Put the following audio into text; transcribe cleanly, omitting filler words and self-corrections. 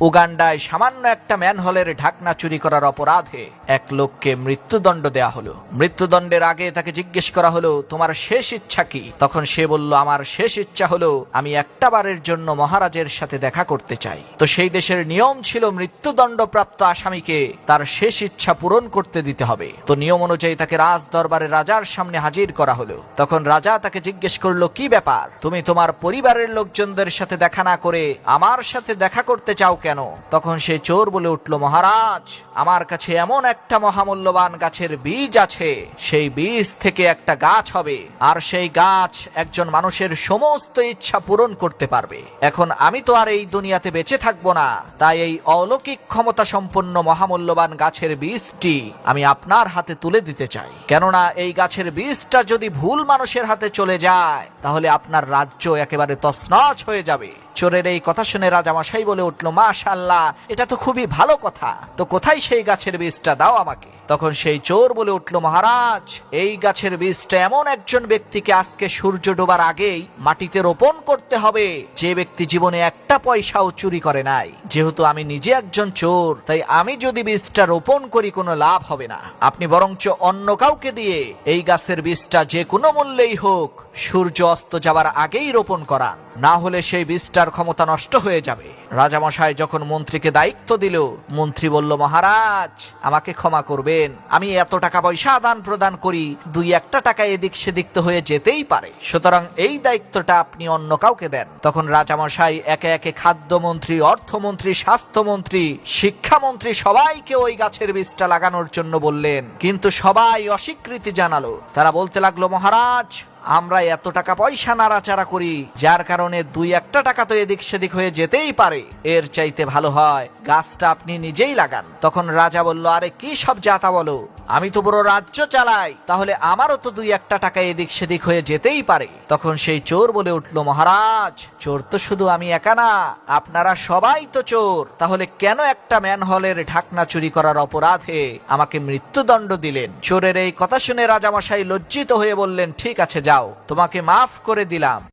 উগান্ডায় সামান্য একটা ম্যানহোলের ঢাকনা চুরি করার অপরাধে এক লোককে মৃত্যুদণ্ড দেয়া হলো। মৃত্যুদণ্ডের আগে তাকে জিজ্ঞেস করা হলো, তোমার শেষ ইচ্ছা কি? তখন সে বলল, আমার শেষ ইচ্ছা হলো আমি একটা বারের জন্য মহারাজের সাথে দেখা করতে চাই। তো সেই দেশের নিয়ম ছিল মৃত্যুদণ্ডপ্রাপ্ত আসামিকে তার শেষ ইচ্ছা পূরণ করতে দিতে হবে। তো নিয়ম অনুযায়ী তাকে রাজ দরবারে রাজার সামনে হাজির করা হলো। তখন রাজা তাকে জিজ্ঞেস করলো, কি ব্যাপার, তুমি তোমার পরিবারের লোকজনদের সাথে দেখা না করে আমার সাথে দেখা করতে চাও কেন? তখন সে চোর বলে উঠল, মহারাজ, আমার কাছে এমন একটা মহামূল্যবান গাছের বীজ আছে, সেই বীজ থেকে একটা গাছ হবে, আর সেই গাছ একজন মানুষের সমস্ত ইচ্ছা পূরণ করতে পারবে। এখন আমি তো আর এই দুনিয়াতে বেঁচে থাকবো না, তাই এই অলৌকিক ক্ষমতা সম্পন্ন মহামূল্যবান গাছের বীজটি আমি আপনার হাতে তুলে দিতে চাই। কেননা এই গাছের বীজটা যদি ভুল মানুষের হাতে চলে যায় তাহলে আপনার রাজ্য একেবারে তছনছ হয়ে যাবে। চোরের এই কথা শুনে রাজামশাই বলে উঠল, মাশাআল্লাহ, এটা তো খুবই ভালো কথা, তো কোথায় সেই গাছের বীজটা, দাও আমাকে। তখন সেই চোর বলে উঠল, মহারাজ, এই গাছের বীজটা এমন একজন ব্যক্তিকে আজকে সূর্য ডোবার আগেই মাটিতে রোপণ করতে হবে যে ব্যক্তি জীবনে একটা পয়সাও চুরি করে নাই। যেহেতু আমি নিজে একজন চোর, তাই আমি যদি বীজটা রোপণ করি কোনো লাভ হবে না। আপনি বরঞ্চ অন্য কাউকে দিয়ে এই গাছের বীজটা যে কোনো মূল্যেই হোক সূর্য অস্ত যাবার আগেই রোপণ করান, না হলে সেই বীজটার ক্ষমতা নষ্ট হয়ে যাবে। রাজামশাই যখন মন্ত্রীকে দায়িত্ব দিল, মন্ত্রী বলল, মহারাজ, আমাকে ক্ষমা করবেন, আমি এত টাকা পয়সা আদান প্রদান করি, দুই একটা টাকা এদিক সেদিক তো হয়ে যেতেই পারে, সুতরাং এই দায়িত্বটা আপনি অন্য কাউকে দেন। তখন রাজামশাই একে একে খাদ্যমন্ত্রী, অর্থমন্ত্রী, স্বাস্থ্যমন্ত্রী, শিক্ষামন্ত্রী সবাইকে ওই গাছের বীজটা লাগানোর জন্য বললেন, কিন্তু সবাই অস্বীকৃতি জানালো। তারা বলতে লাগলো, মহারাজ, আমরা এত টাকা পয়সা নাড়াচাড়া করি, যার কারণে দুই একটা টাকা তো এদিক সেদিক হয়ে যেতেই পারে, এর চাইতে ভালো হয় গাছটা আপনি নিজেই লাগান। তখন রাজা বলল, আরে কি সব যাতা বলো, আমি তো পুরো রাজ্য চালাই, তাহলে আমারও তো দুই একটা টাকা এদিক সেদিক হয়ে যেতেই পারে। তখন সেই চোর বলে উঠল, মহারাজ, চোর তো শুধু আমি একা না, আপনারা সবাই তো চোর, তাহলে কেন একটা ম্যানহোলের ঢাকনা চুরি করার অপরাধে আমাকে মৃত্যুদণ্ড দিলেন? চোরের এই কথা শুনে রাজামশাই লজ্জিত হয়ে বললেন, ঠিক আছে, যাও, তোমাকে মাফ করে দিলাম।